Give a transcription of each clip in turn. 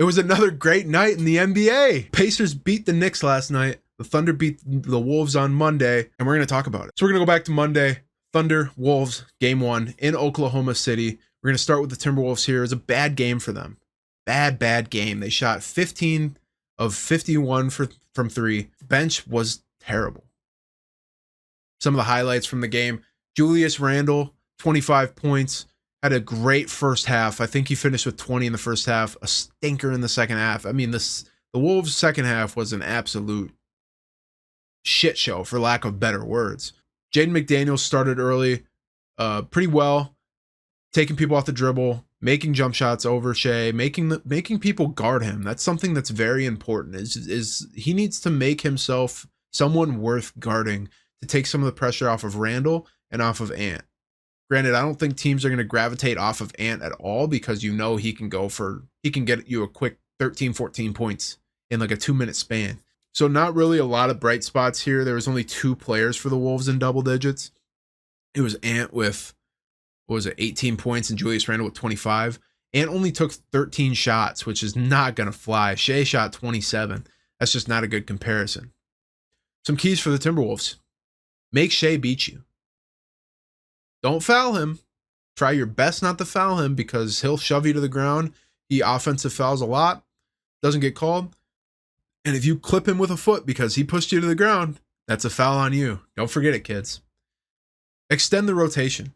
It was another great night in the NBA. Pacers beat the Knicks last night. The Thunder beat the Wolves on Monday, and we're going to talk about it. So we're going to go back to Monday. Thunder, Wolves, game 1 in Oklahoma City. We're going to start with the Timberwolves here. It was a bad game for them. Bad game. They shot 15 of 51 from 3. Bench was terrible. Some of the highlights from the game. Julius Randle, 25 points. Had a great first half. I think he finished with 20 in the first half. A stinker in the second half. I mean, the Wolves' second half was an absolute shit show, for lack of better words. Jaden McDaniels started early pretty well, taking people off the dribble, making jump shots over Shea, making people guard him. That's something that's very important. Is he needs to make himself someone worth guarding to take some of the pressure off of Randle and off of Ant. Granted, I don't think teams are going to gravitate off of Ant at all, because you know he can get you a quick 13, 14 points in like a 2-minute span. So not really a lot of bright spots here. There was only 2 players for the Wolves in double digits. It was Ant with, 18 points, and Julius Randle with 25. Ant only took 13 shots, which is not going to fly. Shea shot 27. That's just not a good comparison. Some keys for the Timberwolves. Make Shea beat you. Don't foul him. Try your best not to foul him, because he'll shove you to the ground. He offensive fouls a lot. Doesn't get called. And if you clip him with a foot because he pushed you to the ground, that's a foul on you. Don't forget it, kids. Extend the rotation.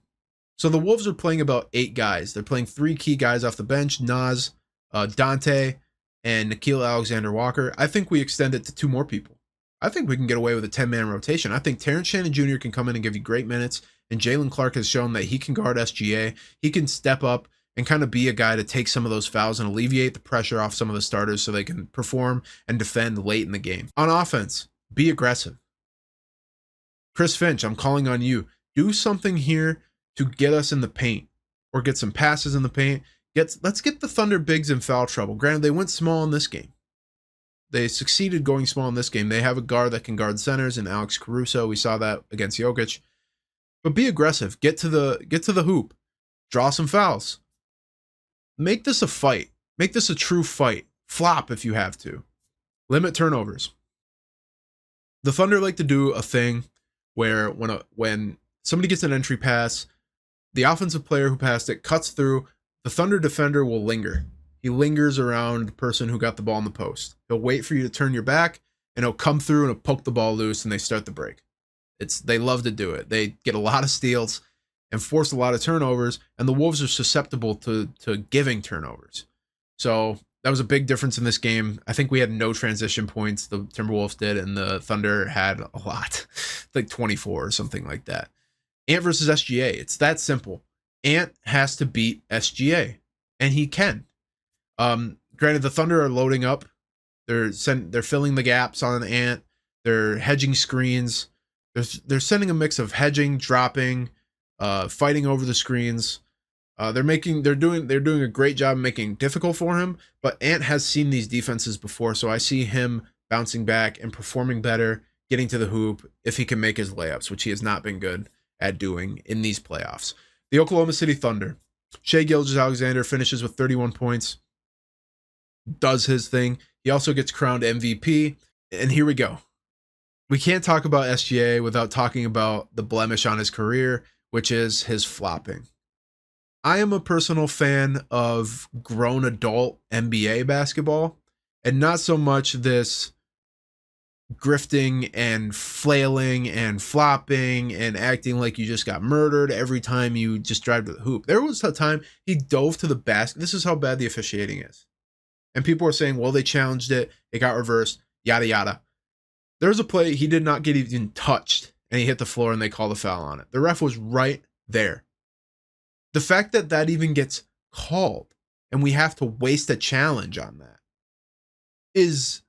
So the Wolves are playing about 8 guys. They're playing 3 key guys off the bench, Naz, Dante, and Nickeil Alexander-Walker. I think we extend it to 2 more people. I think we can get away with a 10-man rotation. I think Terrence Shannon Jr. can come in and give you great minutes, and Jalen Clark has shown that he can guard SGA. He can step up and kind of be a guy to take some of those fouls and alleviate the pressure off some of the starters so they can perform and defend late in the game. On offense, be aggressive. Chris Finch, I'm calling on you. Do something here to get us in the paint, or get some passes in the paint. Let's get the Thunder bigs in foul trouble. Granted, they went small in this game. They succeeded going small in this game. They have a guard that can guard centers in Alex Caruso. We saw that against Jokic. But be aggressive. Get to the hoop. Draw some fouls. Make this a fight. Make this a true fight. Flop if you have to. Limit turnovers. The Thunder like to do a thing where when somebody gets an entry pass, the offensive player who passed it cuts through, the Thunder defender will linger. He lingers around the person who got the ball in the post. He'll wait for you to turn your back, and he'll come through and he'll poke the ball loose, and they start the break. They love to do it. They get a lot of steals and force a lot of turnovers, and the Wolves are susceptible to giving turnovers. So that was a big difference in this game. I think we had no transition points. The Timberwolves did, and the Thunder had a lot, like 24 or something like that. Ant versus SGA. It's that simple. Ant has to beat SGA, and he can. Granted, the Thunder are loading up. They're filling the gaps on Ant. They're hedging screens. They're sending a mix of hedging, dropping, fighting over the screens. They're doing a great job making it difficult for him. But Ant has seen these defenses before, so I see him bouncing back and performing better, getting to the hoop if he can make his layups, which he has not been good at doing in these playoffs. The Oklahoma City Thunder. Shai Gilgeous-Alexander finishes with 31 points. Does his thing. He also gets crowned MVP. And here we go. We can't talk about SGA without talking about the blemish on his career, which is his flopping. I am a personal fan of grown adult NBA basketball, and not so much this grifting and flailing and flopping and acting like you just got murdered every time you just drive to the hoop. There was a time he dove to the basket. This is how bad the officiating is. And people are saying, well, they challenged it, it got reversed, yada, yada. There's a play he did not get even touched, and he hit the floor, and they called a foul on it. The ref was right there. The fact that that even gets called, and we have to waste a challenge on that, it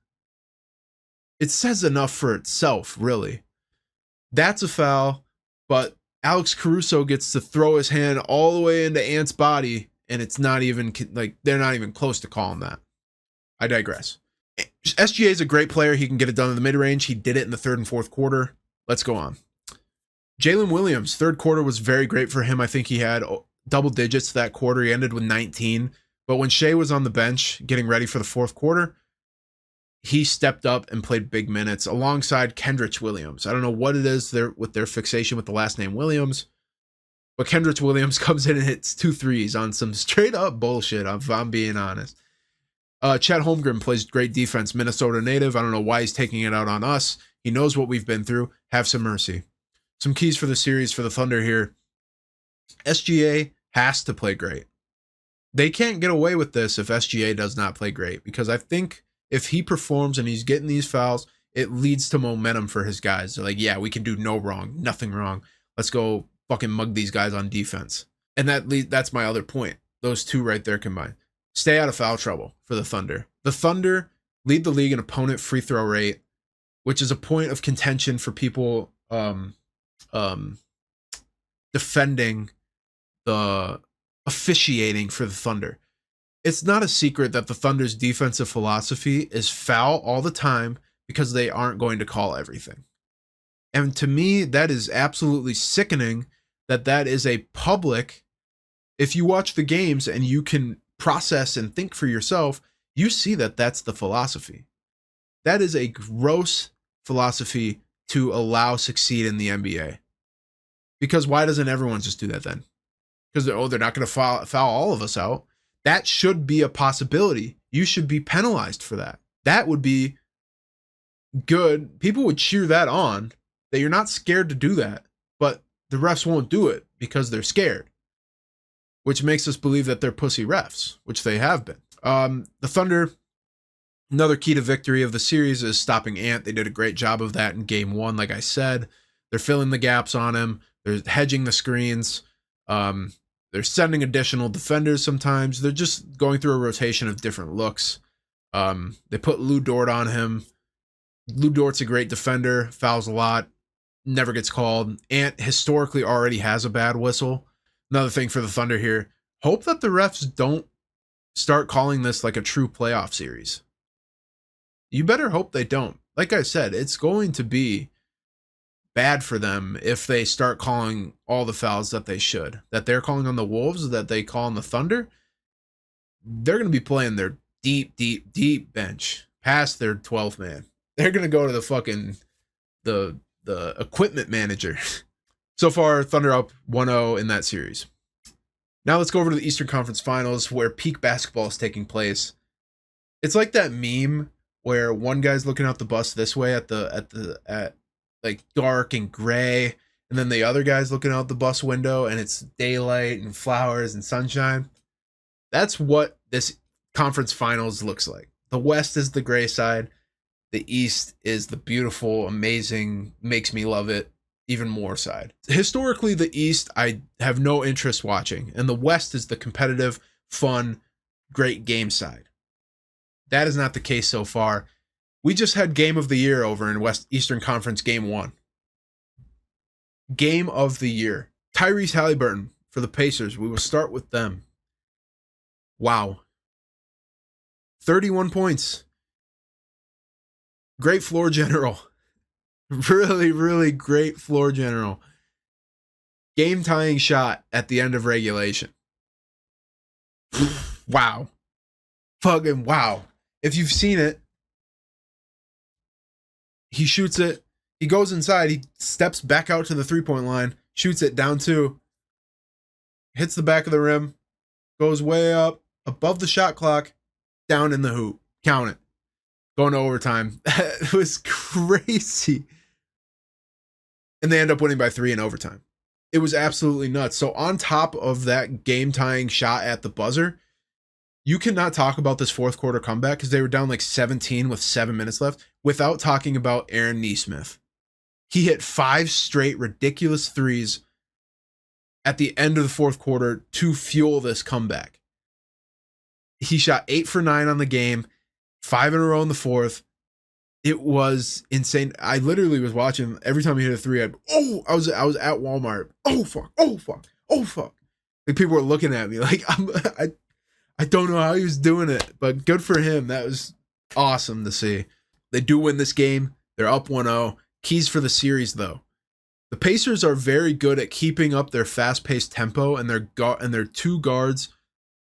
says enough for itself, really. That's a foul, but Alex Caruso gets to throw his hand all the way into Ant's body, and it's not even, like, they're not even close to calling that. I digress. SGA is a great player. He can get it done in the mid-range. He did it in the third and fourth quarter. Let's go on. Jalen Williams, third quarter was very great for him. I think he had double digits that quarter. He ended with 19. But when Shea was on the bench getting ready for the fourth quarter, he stepped up and played big minutes alongside Kendrick Williams. I don't know what it is there with their fixation with the last name Williams, but Kendrick Williams comes in and hits 2 threes on some straight up bullshit, if I'm being honest. Chet Holmgren plays great defense, Minnesota native. I don't know why he's taking it out on us. He knows what we've been through. Have some mercy. Some keys for the series for the Thunder here. SGA has to play great. They can't get away with this if SGA does not play great, because I think if he performs and he's getting these fouls, it leads to momentum for his guys. They're like, yeah, we can do no wrong, nothing wrong. Let's go fucking mug these guys on defense. And that's my other point. Those two right there combined. Stay out of foul trouble for the Thunder. The Thunder lead the league in opponent free throw rate, which is a point of contention for people defending the officiating for the Thunder. It's not a secret that the Thunder's defensive philosophy is foul all the time because they aren't going to call everything. And to me, that is absolutely sickening that is a public. If you watch the games and you can process and think for yourself, you see that that's the philosophy. That is a gross philosophy to allow succeed in the NBA. Because why doesn't everyone just do that then? Because they're not going to foul all of us out. That should be a possibility. You should be penalized for that. That would be good. People would cheer that on, that you're not scared to do that, but the refs won't do it because they're scared, which makes us believe that they're pussy refs, which they have been. The Thunder, another key to victory of the series is stopping Ant. They did a great job of that in game one. Like I said, they're filling the gaps on him. They're hedging the screens. They're sending additional defenders sometimes. They're just going through a rotation of different looks. They put Lou Dort on him. Lou Dort's a great defender, fouls a lot, never gets called. Ant historically already has a bad whistle. Another thing for the Thunder here, hope that the refs don't start calling this like a true playoff series. You better hope they don't. Like I said, it's going to be bad for them if they start calling all the fouls that they should. That they're calling on the Wolves, that they call on the Thunder. They're going to be playing their deep bench past their 12th man. They're going to go to the fucking the equipment manager. So far, Thunder up 1-0 in that series. Now let's go over to the Eastern Conference Finals where peak basketball is taking place. It's like that meme where one guy's looking out the bus this way at like dark and gray, and then the other guy's looking out the bus window and it's daylight and flowers and sunshine. That's what this conference finals looks like. The West is the gray side. The East is the beautiful, amazing, makes me love it even more side. Historically, the East I have no interest watching, and the West is the competitive, fun, great game side. That is not the case so far. We just had Game of the Year over in Eastern Conference Game 1. Game of the Year. Tyrese Halliburton for the Pacers. We will start with them. Wow. 31 points. Great floor general. Really, really great floor general. Game tying shot at the end of regulation. Wow. Fucking wow. If you've seen it, he shoots it. He goes inside. He steps back out to the 3-point line. Shoots it down 2. Hits the back of the rim. Goes way up. Above the shot clock. Down in the hoop. Count it. Going to overtime. It was crazy. And they end up winning by 3 in overtime. It was absolutely nuts. So on top of that game-tying shot at the buzzer, you cannot talk about this fourth quarter comeback because they were down like 17 with 7 minutes left without talking about Aaron Nesmith. He hit 5 straight ridiculous threes at the end of the fourth quarter to fuel this comeback. He shot 8 for 9 on the game, 5 in a row in the fourth. It was insane. I literally was watching every time he hit a 3. I was at Walmart. Oh fuck! Like people were looking at me like I don't know how he was doing it, but good for him. That was awesome to see. They do win this game. They're up 1-0. Keys for the series though. The Pacers are very good at keeping up their fast-paced tempo, and their 2 guards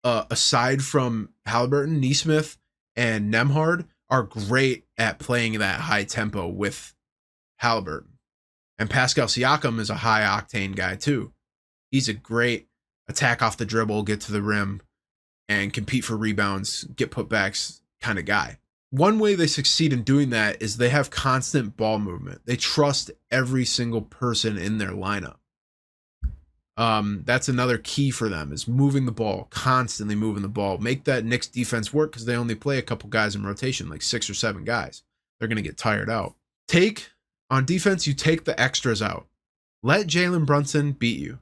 aside from Halliburton, Neesmith, and Nemhard are great at playing that high tempo with Halliburton. And Pascal Siakam is a high octane guy too. He's a great attack off the dribble, get to the rim, and compete for rebounds, get putbacks kind of guy. One way they succeed in doing that is they have constant ball movement. They trust every single person in their lineup. That's another key for them, is moving the ball, constantly moving the ball. Make that Knicks defense work, because they only play a couple guys in rotation, like 6 or 7 guys. They're going to get tired out. On defense, you take the extras out. Let Jalen Brunson beat you,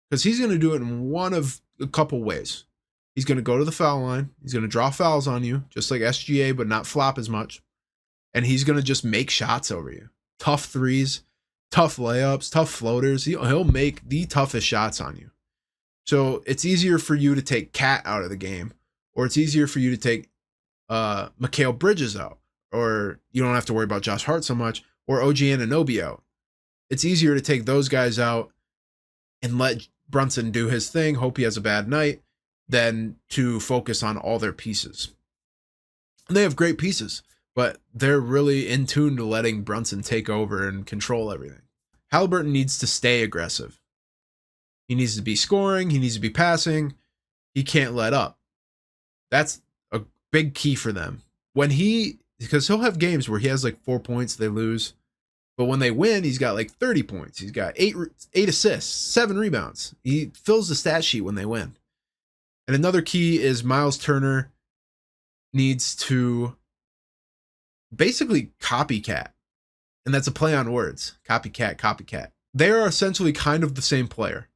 because he's going to do it in one of a couple ways. He's going to go to the foul line. He's going to draw fouls on you, just like SGA, but not flop as much. And he's going to just make shots over you. Tough threes, tough layups, tough floaters. He'll make the toughest shots on you. So it's easier for you to take Cat out of the game, or it's easier for you to take Mikal Bridges out, or you don't have to worry about Josh Hart so much, or OG Anunoby out. It's easier to take those guys out and let Brunson do his thing, hope he has a bad night, than to focus on all their pieces. And they have great pieces, but they're really in tune to letting Brunson take over and control everything. Halliburton needs to stay aggressive. He needs to be scoring. He needs to be passing. He can't let up. That's a big key for them. Because he'll have games where he has like 4 points, they lose. But when they win, he's got like 30 points. He's got 8 assists, 7 rebounds. He fills the stat sheet when they win. And another key is Miles Turner needs to basically copycat. And that's a play on words. Copycat. They are essentially kind of the same player.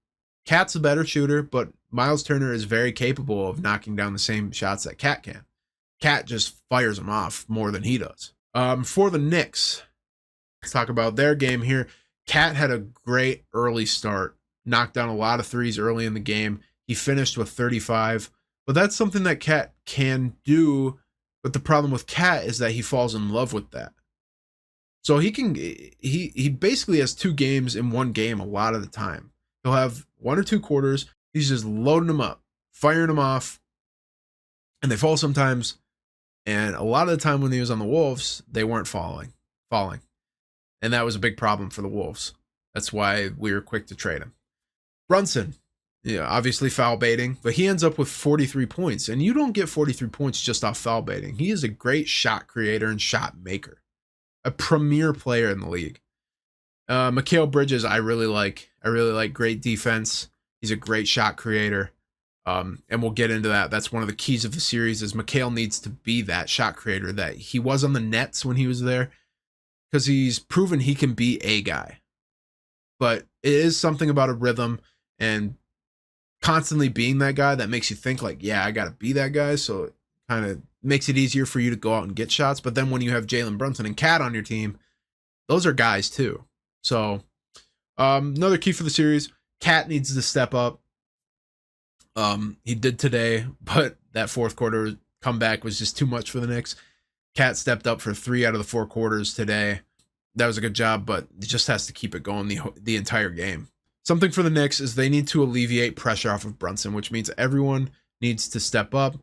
Cat's a better shooter, but Miles Turner is very capable of knocking down the same shots that Cat can. Cat just fires them off more than he does. For the Knicks, let's talk about their game here. Cat had a great early start. Knocked down a lot of threes early in the game. He finished with 35. But that's something that Cat can do. But the problem with Cat is that he falls in love with that. So he basically has 2 games in one game a lot of the time. He'll have 1 or 2 quarters. He's just loading them up, firing them off. And they fall sometimes. And a lot of the time when he was on the Wolves, they weren't falling. And that was a big problem for the Wolves. That's why we were quick to trade him. Brunson, obviously foul baiting, but he ends up with 43 points. And you don't get 43 points just off foul baiting. He is a great shot creator and shot maker. A premier player in the league. Mikal Bridges, I really like. Great defense. He's a great shot creator. And we'll get into that. That's one of the keys of the series, is Mikal needs to be that shot creator that he was on the Nets when he was there, because he's proven he can be a guy. But it is something about a rhythm and constantly being that guy that makes you think like, yeah, I got to be that guy. So it kind of makes it easier for you to go out and get shots. But then when you have Jalen Brunson and Cat on your team, those are guys too. So another key for the series, Cat needs to step up. He did today, but that fourth quarter comeback was just too much for the Knicks. Cat stepped up for 3 out of the 4 quarters today. That was a good job, but it just has to keep it going the entire game. Something for the Knicks is they need to alleviate pressure off of Brunson, which means everyone needs to step up.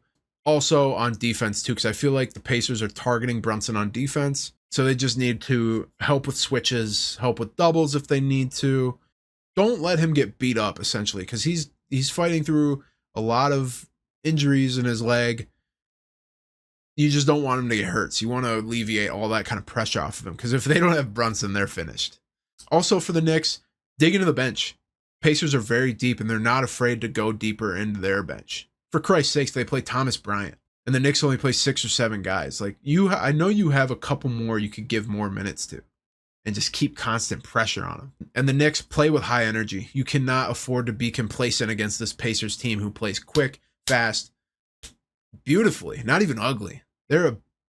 Also on defense too, because I feel like the Pacers are targeting Brunson on defense. So they just need to help with switches, help with doubles if they need to. Don't let him get beat up, essentially, because he's fighting through a lot of injuries in his leg. You just don't want him to get hurt. So you want to alleviate all that kind of pressure off of him, because if they don't have Brunson, they're finished. Also for the Knicks, dig into the bench. Pacers are very deep, and they're not afraid to go deeper into their bench. For Christ's sakes, they play Thomas Bryant, and the Knicks only play 6 or 7 guys. Like I know you have a couple more you could give more minutes to, and just keep constant pressure on them. And the Knicks play with high energy. You cannot afford to be complacent against this Pacers team who plays quick, fast, beautifully, not even ugly.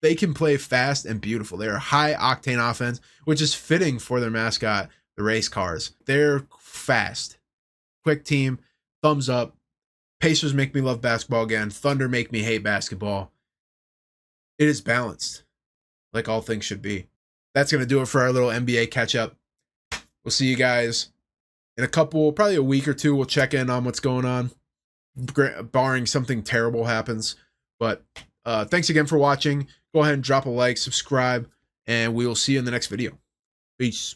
They can play fast and beautiful. They're a high octane offense, which is fitting for their mascot, the race cars. They're fast, quick team. Thumbs up. Pacers make me love basketball again. Thunder make me hate basketball. It is balanced, like all things should be. That's going to do it for our little NBA catch-up. We'll see you guys in probably a week or two. We'll check in on what's going on. barring something terrible happens. But thanks again for watching. Go ahead and drop a like, subscribe, and we will see you in the next video. Peace.